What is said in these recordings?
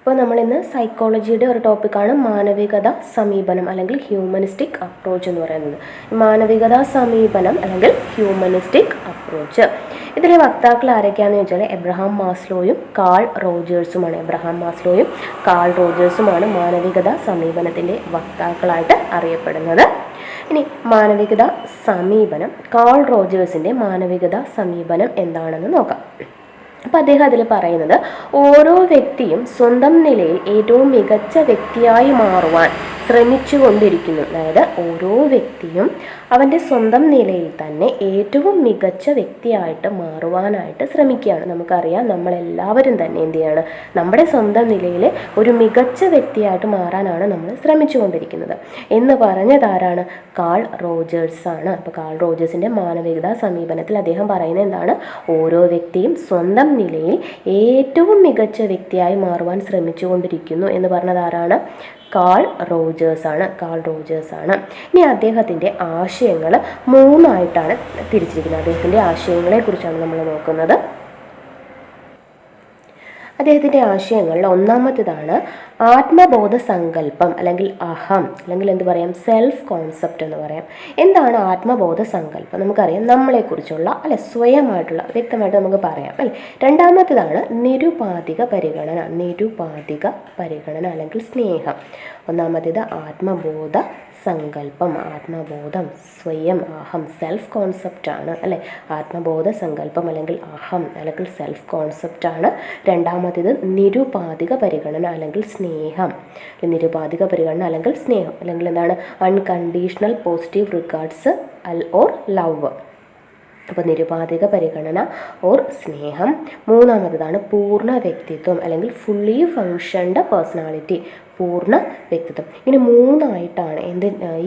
അപ്പോൾ നമ്മളിന്ന് സൈക്കോളജിയുടെ ഒരു ടോപ്പിക്കാണ് മാനവികത സമീപനം അല്ലെങ്കിൽ ഹ്യൂമനിസ്റ്റിക് അപ്രോച്ച് എന്ന് പറയുന്നത്. മാനവികത സമീപനം അല്ലെങ്കിൽ ഹ്യൂമനിസ്റ്റിക് അപ്രോച്ച്, ഇതിലെ വക്താക്കൾ ആരൊക്കെയാണെന്ന് വെച്ചാൽ എബ്രഹാം മാസ്ലോയും കാൾ റോജേഴ്സുമാണ്. കാൾ റോജേഴ്സുമാണ് മാനവികത സമീപനത്തിൻ്റെ വക്താക്കളായിട്ട് അറിയപ്പെടുന്നത്. ഇനി മാനവികത സമീപനം, കാൾ റോജേഴ്സിൻ്റെ മാനവികത സമീപനം എന്താണെന്ന് നോക്കാം. അപ്പോൾ അദ്ദേഹം അതിൽ പറയുന്നത്, ഓരോ വ്യക്തിയും സ്വന്തം നിലയിൽ ഏറ്റവും മികച്ച വ്യക്തിയായി മാറുവാൻ ശ്രമിച്ചു കൊണ്ടിരിക്കുന്നു. അതായത് ഓരോ വ്യക്തിയും അവൻ്റെ സ്വന്തം നിലയിൽ തന്നെ ഏറ്റവും മികച്ച വ്യക്തിയായിട്ട് മാറുവാനായിട്ട് ശ്രമിക്കുകയാണ്. നമുക്കറിയാം, നമ്മളെല്ലാവരും തന്നെ എന്ത് ചെയ്യാണ്, നമ്മുടെ സ്വന്തം നിലയിൽ ഒരു മികച്ച വ്യക്തിയായിട്ട് മാറാനാണ് നമ്മൾ ശ്രമിച്ചു കൊണ്ടിരിക്കുന്നത് എന്ന് പറഞ്ഞതാരാണ്? കാൾ റോജേഴ്സാണ്. അപ്പോൾ കാൾ റോജേഴ്സിൻ്റെ മാനവികത സമീപനത്തിൽ അദ്ദേഹം പറയുന്നത് എന്താണ്? ഓരോ വ്യക്തിയും സ്വന്തം നിലയിൽ ഏറ്റവും മികച്ച വ്യക്തിയായി മാറുവാൻ ശ്രമിച്ചു കൊണ്ടിരിക്കുന്നു എന്ന് പറഞ്ഞതാരാണ്? കാൾ റോജേഴ്സാണ്. ഇനി അദ്ദേഹത്തിൻ്റെ ആശയങ്ങൾ 3ആയിട്ടാണ് തിരിച്ചിരിക്കുന്നത്. അദ്ദേഹത്തിൻ്റെ ആശയങ്ങളെക്കുറിച്ചാണ് നമ്മൾ നോക്കുന്നത്. അദ്ദേഹത്തിൻ്റെ ആശയങ്ങളിൽ ഒന്നാമത്തേതാണ് ആത്മബോധ സങ്കല്പം അല്ലെങ്കിൽ അഹം, അല്ലെങ്കിൽ എന്ത് പറയാം, സെൽഫ് കോൺസെപ്റ്റ് എന്ന് പറയാം. എന്താണ് ആത്മബോധ സങ്കല്പം? നമുക്കറിയാം, നമ്മളെക്കുറിച്ചുള്ള സ്വയമായിട്ടുള്ള വ്യക്തമായിട്ട് നമുക്ക് പറയാം അല്ലേ. രണ്ടാമത്തേതാണ് നിരുപാധിക പരിഗണന അല്ലെങ്കിൽ സ്നേഹം. ഒന്നാമത്തേത് ആത്മബോധ സങ്കല്പം, ആത്മബോധം, സ്വയം, അഹം, സെൽഫ് കോൺസെപ്റ്റാണ് അല്ലേ. ആത്മബോധ സങ്കല്പം അല്ലെങ്കിൽ അഹം അല്ലെങ്കിൽ സെൽഫ് കോൺസെപ്റ്റാണ്. രണ്ടാമത്തേത് നിരുപാധിക പരിഗണന അല്ലെങ്കിൽ സ്നേഹം, അല്ലെങ്കിൽ സ്നേഹം, അല്ലെങ്കിൽ എന്താണ്, unconditional positive regards or love. അപ്പോൾ നിരുപാധിക പരിഗണന ഓർ സ്നേഹം. മൂന്നാമത്തേതാണ് പൂർണ്ണ വ്യക്തിത്വം അല്ലെങ്കിൽ ഫുള്ളി ഫങ്ഷൻഡ് പേഴ്സണാലിറ്റി, പൂർണ്ണ വ്യക്തിത്വം. ഇങ്ങനെ 3ആയിട്ടാണ്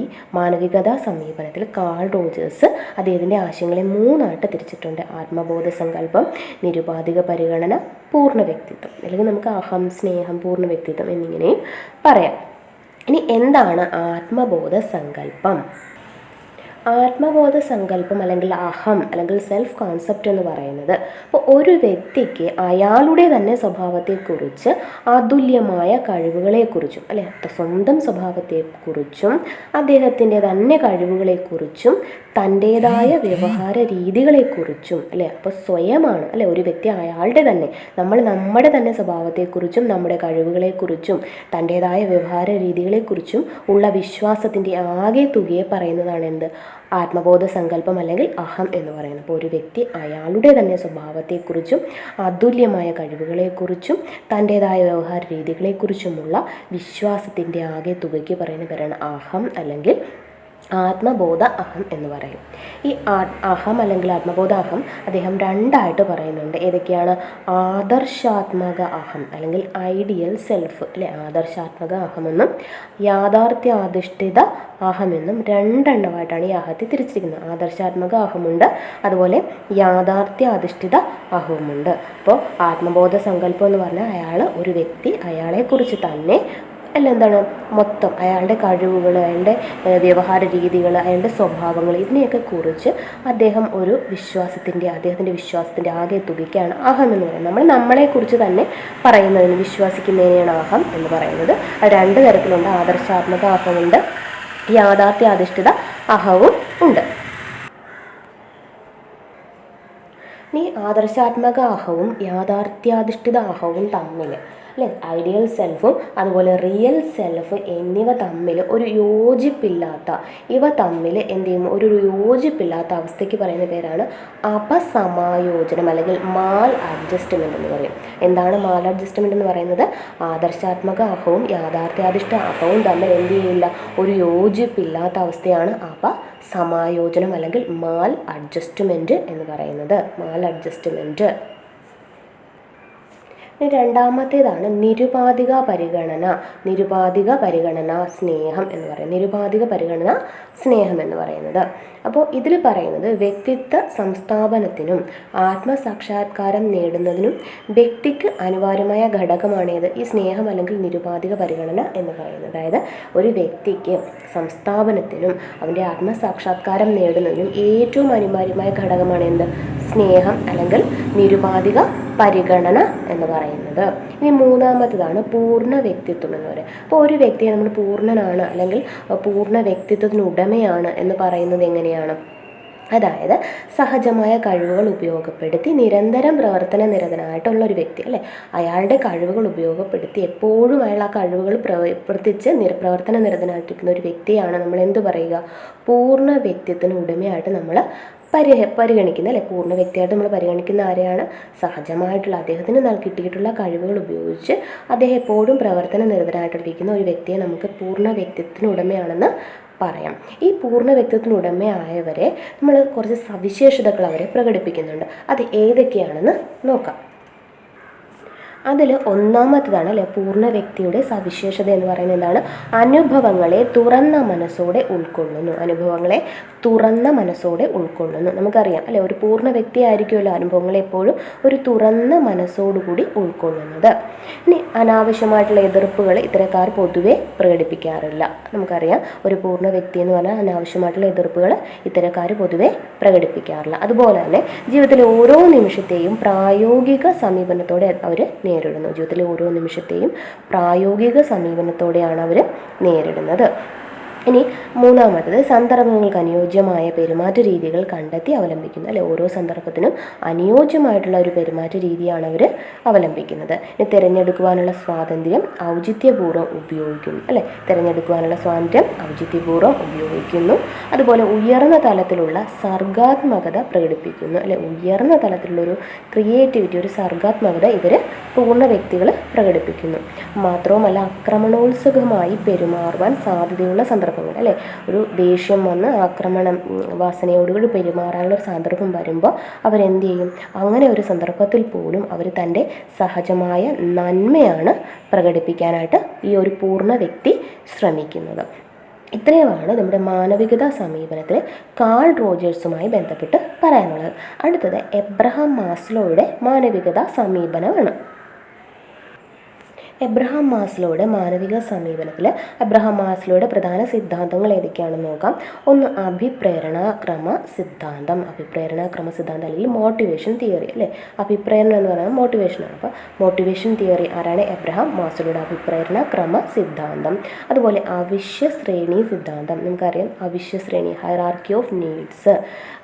ഈ മാനവികതാ സമീപനത്തിൽ കാൾ റോജേഴ്സ് അദ്ദേഹത്തിൻ്റെ ആശയങ്ങളെ 3ആയിട്ട് തിരിച്ചിട്ടുണ്ട്. ആത്മബോധ സങ്കല്പം, നിരുപാധിക പരിഗണന, പൂർണ്ണ വ്യക്തിത്വം, അല്ലെങ്കിൽ നമുക്ക് അഹം, സ്നേഹം, പൂർണ്ണ വ്യക്തിത്വം എന്നിങ്ങനെയും പറയാം. ഇനി എന്താണ് ആത്മബോധ സങ്കല്പം? ആത്മബോധ സങ്കല്പം അല്ലെങ്കിൽ അഹം അല്ലെങ്കിൽ സെൽഫ് കോൺസെപ്റ്റ് എന്ന് പറയുന്നത്, അപ്പോൾ ഒരു വ്യക്തിക്ക് അയാളുടെ തന്നെ സ്വഭാവത്തെക്കുറിച്ച് അതുല്യമായ കഴിവുകളെക്കുറിച്ചും അല്ലെ, സ്വന്തം സ്വഭാവത്തെക്കുറിച്ചും അദ്ദേഹത്തിൻ്റെ തന്നെ കഴിവുകളെക്കുറിച്ചും തൻ്റേതായ വ്യവഹാര രീതികളെക്കുറിച്ചും അല്ലേ, അപ്പോൾ സ്വയമാണ് അല്ലെ ഒരു വ്യക്തി അയാളുടെ തന്നെ, നമ്മുടെ തന്നെ സ്വഭാവത്തെക്കുറിച്ചും നമ്മുടെ കഴിവുകളെക്കുറിച്ചും തൻ്റേതായ വ്യവഹാര രീതികളെക്കുറിച്ചും ഉള്ള വിശ്വാസത്തിൻ്റെ ആകെ തുകയെ പറയുന്നതാണ് എന്ത്? ആത്മബോധ സങ്കല്പം അല്ലെങ്കിൽ അഹം എന്ന് പറയുന്നത്. അപ്പോൾ ഒരു വ്യക്തി അയാളുടെ തന്നെ സ്വഭാവത്തെക്കുറിച്ചും അതുല്യമായ കഴിവുകളെക്കുറിച്ചും തൻ്റേതായ വ്യവഹാര രീതികളെക്കുറിച്ചുമുള്ള വിശ്വാസത്തിൻ്റെ ആകെ തുകയ്ക്ക് പറയുന്ന പേരാണ് അഹം അല്ലെങ്കിൽ ആത്മബോധ അഹം എന്ന് പറയും. ഈ അഹം അല്ലെങ്കിൽ ആത്മബോധ അഹം അദ്ദേഹം 2ആയിട്ട് പറയുന്നുണ്ട്. ഏതൊക്കെയാണ്? ആദർശാത്മക അഹം അല്ലെങ്കിൽ ഐഡിയൽ സെൽഫ് അല്ലെ, ആദർശാത്മക അഹമെന്നും യാഥാർത്ഥ്യാധിഷ്ഠിത അഹമെന്നും 2 ഈ അഹത്തെ തിരിച്ചിരിക്കുന്നത്. ആദർശാത്മക അഹമുണ്ട്, അതുപോലെ യാഥാർത്ഥ്യാധിഷ്ഠിത അഹവുമുണ്ട്. അപ്പോൾ ആത്മബോധ സങ്കല്പം എന്ന് പറഞ്ഞാൽ ഒരു വ്യക്തി അയാളെക്കുറിച്ച് തന്നെ എന്താണ് മൊത്തം അയാളുടെ കഴിവുകൾ, അയാളുടെ വ്യവഹാര രീതികൾ, അയാളുടെ സ്വഭാവങ്ങൾ, ഇതിനെയൊക്കെ കുറിച്ച് അദ്ദേഹത്തിൻ്റെ വിശ്വാസത്തിൻ്റെ ആകെ തുകയ്ക്കാണ് അഹം എന്ന് പറയുന്നത്. നമ്മളെക്കുറിച്ച് തന്നെ പറയുന്നതിന് വിശ്വസിക്കുന്നതിനെയാണ് അഹം എന്ന് പറയുന്നത്. അത് 2 തരത്തിലുണ്ട്. ആദർശാത്മക അഹമുണ്ട്, യാഥാർത്ഥ്യാധിഷ്ഠിത അഹവും ഉണ്ട്. ഈ ആദർശാത്മക അഹവും യാഥാർത്ഥ്യാധിഷ്ഠിത അഹവും തമ്മിൽ അല്ലെ, ഐഡിയൽ സെൽഫും അതുപോലെ റിയൽ സെൽഫ് എന്നിവ തമ്മിൽ ഒരു യോജിപ്പില്ലാത്ത ഒരു യോജിപ്പില്ലാത്ത അവസ്ഥയ്ക്ക് പറയുന്ന പേരാണ് അപസമായോജനം അല്ലെങ്കിൽ മാൽ അഡ്ജസ്റ്റ്മെൻറ്റ് എന്ന് പറയും. എന്താണ് മാൽ അഡ്ജസ്റ്റ്മെൻറ്റ് എന്ന് പറയുന്നത്? ആദർശാത്മക അഹവും യാഥാർത്ഥ്യാധിഷ്ഠിത അഹവും തമ്മിൽ എന്ത് ചെയ്യില്ല, ഒരു യോജിപ്പില്ലാത്ത അവസ്ഥയാണ് അപസമായോജനം അല്ലെങ്കിൽ മാൽ അഡ്ജസ്റ്റ്മെൻറ്റ് എന്ന് പറയുന്നത്. രണ്ടാമത്തേതാണ് നിരുപാധിക പരിഗണന സ്നേഹം എന്ന് പറയുന്നത്. അപ്പോൾ ഇതിൽ പറയുന്നത് വ്യക്തിത്വ സംസ്ഥാപനത്തിനും ആത്മസാക്ഷാത്കാരം നേടുന്നതിനും വ്യക്തിക്ക് അനിവാര്യമായ ഘടകമാണേത്? ഈ സ്നേഹം അല്ലെങ്കിൽ നിരുപാധിക പരിഗണന എന്ന് പറയുന്നത്. അതായത് ഒരു വ്യക്തിക്ക് സംസ്ഥാപനത്തിനും അവൻ്റെ ആത്മസാക്ഷാത്കാരം നേടുന്നതിനും ഏറ്റവും അനിവാര്യമായ ഘടകമാണ് എന്ത്? സ്നേഹം അല്ലെങ്കിൽ നിരുപാധിക പരിഗണന എന്ന് പറയുന്നത്. ഇനി മൂന്നാമത്തേതാണ് പൂർണ്ണ വ്യക്തിത്വം എന്ന് പറയുന്നത്. അപ്പോൾ ഒരു വ്യക്തിയെ നമ്മൾ പൂർണ്ണനാണ് അല്ലെങ്കിൽ പൂർണ്ണ വ്യക്തിത്വത്തിന് ഉടമയാണ് എന്ന് പറയുന്നത് എങ്ങനെയാണ്? അതായത് സഹജമായ കഴിവുകൾ ഉപയോഗപ്പെടുത്തി നിരന്തരം പ്രവർത്തന നിരതനായിട്ടുള്ള ഒരു വ്യക്തി അല്ലേ, അയാളുടെ കഴിവുകൾ ഉപയോഗപ്പെടുത്തി എപ്പോഴും അയാൾ ആ കഴിവുകൾ പ്രവർത്തിച്ച് പ്രവർത്തന നിരതനായിട്ടിരിക്കുന്ന ഒരു വ്യക്തിയാണ് നമ്മൾ എന്ത് പറയുക? പൂർണ്ണ വ്യക്തിത്വത്തിന് ഉടമയായിട്ട് നമ്മൾ പരിഗണിക്കുന്നത് അല്ലേ. പൂർണ്ണ വ്യക്തിയായിട്ട് നമ്മൾ പരിഗണിക്കുന്ന ആരെയാണ്? സഹജമായിട്ടുള്ള അദ്ദേഹത്തിന് കിട്ടിയിട്ടുള്ള കഴിവുകൾ ഉപയോഗിച്ച് അദ്ദേഹം എപ്പോഴും പ്രവർത്തന നിരതനായിട്ടിരിക്കുന്ന ഒരു വ്യക്തിയെ നമുക്ക് പൂർണ്ണ വ്യക്തിത്വത്തിന് ഉടമയാണെന്ന് പറയാം. ഈ പൂർണ്ണ വ്യക്തിത്വത്തിന് ഉടമയായവരെ നമ്മൾ കുറച്ച് സവിശേഷതകൾ അവരെ പ്രകടിപ്പിക്കുന്നുണ്ട്. അത് ഏതൊക്കെയാണെന്ന് നോക്കാം. അതിൽ ഒന്നാമത്തേതാണ് അല്ലെ പൂർണ്ണ വ്യക്തിയുടെ സവിശേഷത എന്ന് പറയുന്നത് എന്താണ്? അനുഭവങ്ങളെ തുറന്ന മനസ്സോടെ ഉൾക്കൊള്ളുന്നു. അനുഭവങ്ങളെ തുറന്ന മനസ്സോടെ ഉൾക്കൊള്ളുന്നു. നമുക്കറിയാം അല്ലെ, ഒരു പൂർണ്ണ വ്യക്തി ആയിരിക്കുമല്ലോ അനുഭവങ്ങളെ എപ്പോഴും ഒരു തുറന്ന മനസ്സോടുകൂടി ഉൾക്കൊള്ളുന്നത്. ഇനി അനാവശ്യമായിട്ടുള്ള എതിർപ്പുകൾ ഇത്തരക്കാർ പൊതുവെ പ്രകടിപ്പിക്കാറില്ല. നമുക്കറിയാം ഒരു പൂർണ്ണ വ്യക്തി എന്ന് പറഞ്ഞാൽ അനാവശ്യമായിട്ടുള്ള എതിർപ്പുകൾ ഇത്തരക്കാർ പൊതുവെ പ്രകടിപ്പിക്കാറില്ല. അതുപോലെ തന്നെ ജീവിതത്തിലെ ഓരോ നിമിഷത്തെയും പ്രായോഗിക സമീപനത്തോടെ അവർ നേരിടുന്നു. ജീവിതത്തിലെ ഓരോ നിമിഷത്തെയും പ്രായോഗിക സമീപനത്തോടെയാണ് അവർ നേരിടുന്നത്. ഇനി മൂന്നാമത്തത് സന്ദർഭങ്ങൾക്ക് അനുയോജ്യമായ പെരുമാറ്റ രീതികൾ കണ്ടെത്തി അവലംബിക്കുന്നു അല്ലെ. ഓരോ സന്ദർഭത്തിനും അനുയോജ്യമായിട്ടുള്ള ഒരു പെരുമാറ്റ രീതിയാണ് അവർ അവലംബിക്കുന്നത്. ഇനി തിരഞ്ഞെടുക്കുവാനുള്ള സ്വാതന്ത്ര്യം ഔചിത്യപൂർവ്വം ഉപയോഗിക്കുന്നു അല്ലെ. തിരഞ്ഞെടുക്കുവാനുള്ള സ്വാതന്ത്ര്യം ഔചിത്യപൂർവ്വം ഉപയോഗിക്കുന്നു. അതുപോലെ ഉയർന്ന തലത്തിലുള്ള സർഗാത്മകത പ്രകടിപ്പിക്കുന്നു അല്ലെ. ഉയർന്ന തലത്തിലുള്ളൊരു ക്രിയേറ്റിവിറ്റി, ഒരു സർഗാത്മകത ഇവർ പൂർണ്ണ വ്യക്തികൾ പ്രകടിപ്പിക്കുന്നു. മാത്രവുമല്ല ആക്രമണോത്സുകമായി പെരുമാറുവാൻ സാധ്യതയുള്ള സന്ദർഭങ്ങൾ അല്ലേ, ഒരു ദേഷ്യം വന്ന് ആക്രമണം വാസനയോടുകൂടി പെരുമാറാനുള്ള ഒരു സന്ദർഭം വരുമ്പോൾ അവരെന്ത് ചെയ്യും? അങ്ങനെ ഒരു സന്ദർഭത്തിൽ പോലും അവർ തൻ്റെ സഹജമായ നന്മയാണ് പ്രകടിപ്പിക്കാനായിട്ട് ഈ ഒരു പൂർണ്ണ വ്യക്തി ശ്രമിക്കുന്നത്. ഇത്രയുമാണ് നമ്മുടെ മാനവികതാ സമീപനത്തിലെ കാൾ റോജേഴ്സുമായി ബന്ധപ്പെട്ട് പറയാനുള്ളത്. അടുത്തത് എബ്രഹാം മാസ്ലോയുടെ മാനവികതാ സമീപനമാണ്. എബ്രഹാം മാസ്ലോയുടെ മാനവിക സമീപനത്തിൽ എബ്രഹാം മാസ്ലോയുടെ പ്രധാന സിദ്ധാന്തങ്ങൾ ഏതൊക്കെയാണെന്ന് നോക്കാം. ഒന്ന് അഭിപ്രേരണാക്രമ സിദ്ധാന്തം. അഭിപ്രേരണാക്രമ സിദ്ധാന്തം അല്ലെങ്കിൽ മോട്ടിവേഷൻ തിയറി അല്ലേ. അഭിപ്രേരണ എന്ന് പറയുന്നത് മോട്ടിവേഷനാണ്. അപ്പോൾ മോട്ടിവേഷൻ തിയറി ആരാണ്? എബ്രഹാം മാസ്ലോയുടെ അഭിപ്രേരണാക്രമ സിദ്ധാന്തം. അതുപോലെ അവശ്യ ശ്രേണി സിദ്ധാന്തം. നമുക്കറിയാം അവശ്യ ശ്രേണി, ഹൈറാർക്കി ഓഫ് നീഡ്സ്.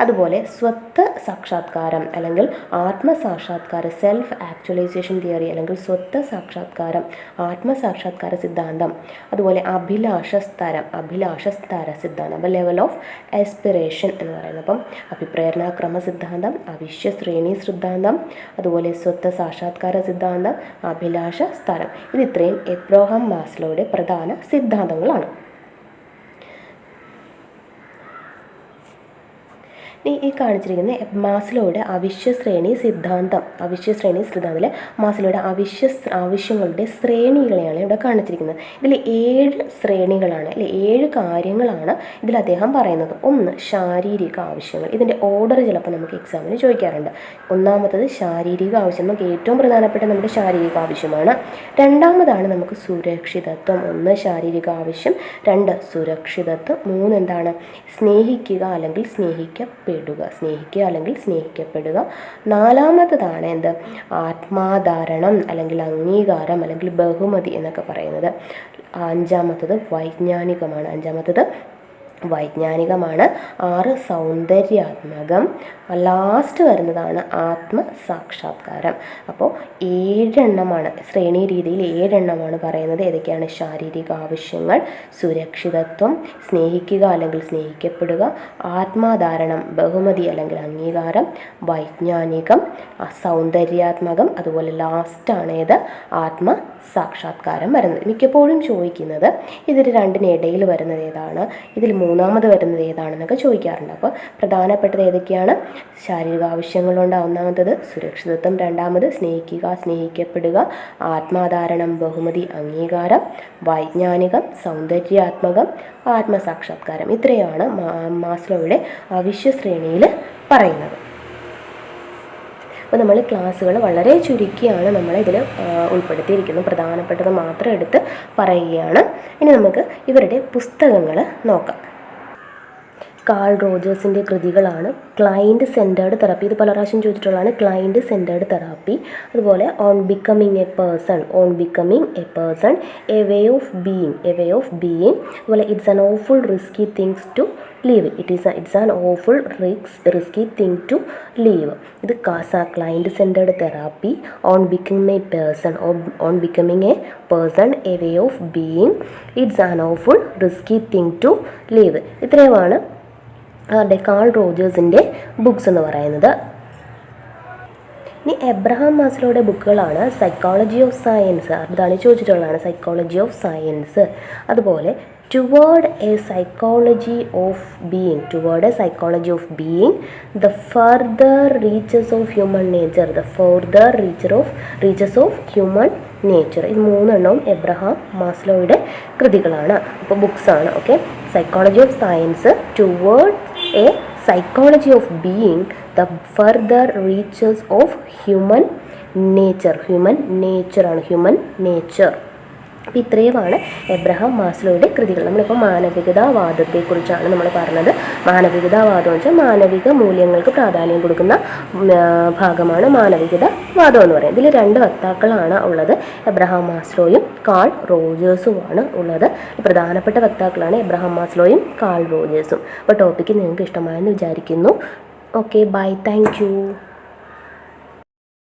അതുപോലെ സ്വത്ത് സാക്ഷാത്കാരം അല്ലെങ്കിൽ ആത്മസാക്ഷാത്കാര സെൽഫ് ആക്ച്വലൈസേഷൻ തിയറി അല്ലെങ്കിൽ സ്വത്ത് സാക്ഷാത്കാരം, ആത്മസാക്ഷാത്കാര സിദ്ധാന്തം. അതുപോലെ അഭിലാഷസ്തരം സിദ്ധാന്തം, അപ്പം ലെവൽ ഓഫ് ആസ്പിറേഷൻ എന്ന് പറയുന്നത്. അപ്പം അഭിപ്രേരണാക്രമ സിദ്ധാന്തം, അവശ്യ ശ്രേണി സിദ്ധാന്തം, അതുപോലെ സ്വത്ത് സാക്ഷാത്കാര സിദ്ധാന്തം, അഭിലാഷ സ്തരം. ഇത് ഇത്രയും എബ്രഹാം മാസ്ലോയുടെ പ്രധാന സിദ്ധാന്തങ്ങളാണ്. ഈ കാണിച്ചിരിക്കുന്ന മാസ്ലോയുടെ അവശ്യശ്രേണി സിദ്ധാന്തത്തിൽ മാസ്ലോയുടെ ആവശ്യങ്ങളുടെ ശ്രേണികളെയാണ് ഇവിടെ കാണിച്ചിരിക്കുന്നത്. ഇതിൽ 7 ശ്രേണികളാണ് അല്ലെ, 7 കാര്യങ്ങളാണ് ഇതിൽ അദ്ദേഹം പറയുന്നത്. ഒന്ന് ശാരീരിക ആവശ്യങ്ങൾ. ഇതിൻ്റെ ഓർഡർ ചിലപ്പോൾ നമുക്ക് എക്സാമിന് ചോദിക്കാറുണ്ട്. ഒന്നാമത്തത് ശാരീരിക ആവശ്യം, നമുക്ക് ഏറ്റവും പ്രധാനപ്പെട്ട നമ്മുടെ ശാരീരിക ആവശ്യമാണ്. രണ്ടാമതാണ് നമുക്ക് സുരക്ഷിതത്വം. 1 ശാരീരിക ആവശ്യം, 2 സുരക്ഷിതത്വം, 3 എന്താണ്? സ്നേഹിക്കുക അല്ലെങ്കിൽ സ്നേഹിക്കപ്പെടുക. നാലാമത്തതാണ് എന്ത്? ആത്മാധാരണം അല്ലെങ്കിൽ അംഗീകാരം അല്ലെങ്കിൽ ബഹുമതി എന്നൊക്കെ പറയുന്നത്. അഞ്ചാമത്തത് വൈജ്ഞാനികമാണ്. 6 സൗന്ദര്യാത്മകം. ലാസ്റ്റ് വരുന്നതാണ് ആത്മസാക്ഷാത്കാരം. അപ്പോൾ 7 എണ്ണമാണ് ശ്രേണി രീതിയിൽ 7 എണ്ണമാണ് പറയുന്നത്. ഏതൊക്കെയാണ്? ശാരീരിക ആവശ്യങ്ങൾ, സുരക്ഷിതത്വം, സ്നേഹിക്കുക അല്ലെങ്കിൽ സ്നേഹിക്കപ്പെടുക, ആത്മാധാരണം ബഹുമതി അല്ലെങ്കിൽ അംഗീകാരം, വൈജ്ഞാനികം, സൗന്ദര്യാത്മകം, അതുപോലെ ലാസ്റ്റാണ് ഏത്? ആത്മസാക്ഷാത്കാരം വരുന്നത്. മിക്കപ്പോഴും ചോദിക്കുന്നത് ഇതിൽ രണ്ടിനിടയിൽ വരുന്നത് ഏതാണ്, ഇതിൽ മൂന്നാമത് വരുന്നത് ഏതാണെന്നൊക്കെ ചോദിക്കാറുണ്ട്. അപ്പോൾ പ്രധാനപ്പെട്ടത് ഏതൊക്കെയാണ്? ശാരീരിക ആവശ്യങ്ങളുണ്ട് ഒന്നാമത്തത്, സുരക്ഷിതത്വം രണ്ടാമത്, സ്നേഹിക്കുക സ്നേഹിക്കപ്പെടുക, ആത്മാധാരണം ബഹുമതി അംഗീകാരം, വൈജ്ഞാനികം സൗന്ദര്യാത്മകം, ആത്മസാക്ഷാത്കാരം. ഇത്രയാണ് മാസ്ലോയുടെ അവശ്യ ശ്രേണിയിൽ പറയുന്നത്. അപ്പോൾ നമ്മൾ ക്ലാസ്സുകൾ വളരെ ചുരുക്കിയാണ് നമ്മളിതിൽ ഉൾപ്പെടുത്തിയിരിക്കുന്നത്. പ്രധാനപ്പെട്ടത് മാത്രം എടുത്ത് പറയുകയാണ്. ഇനി നമുക്ക് ഇവരുടെ പുസ്തകങ്ങൾ നോക്കാം. കാൾ റോജേഴ്സിൻ്റെ കൃതികളാണ് ക്ലയൻറ്റ് സെൻറ്റേർഡ് തെറാപ്പി. ഇത് പല പ്രാവശ്യം ചോദിച്ചിട്ടുള്ളതാണ്. Client centred therapy. അതുപോലെ on becoming a person, a way of being, അതുപോലെ it's an awful risky things to leave, it's an awful risky thing to leave. ഇത് client centred therapy, on becoming a person, a way of being, it's an awful risky thing to leave. ഇത്രയുമാണ് Carl റോജേഴ്സിൻ്റെ books എന്ന് പറയുന്നത്. ഇനി Abraham മാസ്ലോയുടെ ബുക്കുകളാണ് psychology of science, അതാണ് ചോദിച്ചിട്ടുള്ളതാണ്, psychology of science. അതുപോലെ toward a psychology of being, the further reaches of human nature, ഇത് 3 എണ്ണവും എബ്രഹാം മാസ്ലോയുടെ കൃതികളാണ്, അപ്പോൾ ബുക്സാണ്. Okay, psychology of science, toward a psychology of being, the further reaches of human nature. അപ്പോൾ ഇത്രയുമാണ് എബ്രഹാം മാസ്ലോയുടെ കൃതികൾ. നമ്മളിപ്പോൾ മാനവികതാവാദത്തെക്കുറിച്ചാണ് നമ്മൾ പറഞ്ഞത്. മാനവികതാവാദം എന്ന് വെച്ചാൽ മാനവിക മൂല്യങ്ങൾക്ക് പ്രാധാന്യം കൊടുക്കുന്ന ഭാഗമാണ് മാനവികതാവാദം എന്ന് പറയുന്നത്. ഇതിൽ 2 വക്താക്കളാണ് ഉള്ളത്, എബ്രഹാം മാസ്ലോയും കാൾ റോജേഴ്സുമാണ് ഉള്ളത്. പ്രധാനപ്പെട്ട വക്താക്കളാണ് എബ്രഹാം മാസ്ലോയും കാൾ റോജേഴ്സും. അപ്പോൾ ടോപ്പിക്ക് നിങ്ങൾക്ക് ഇഷ്ടമായെന്ന് വിചാരിക്കുന്നു. Okay, bye, thank U.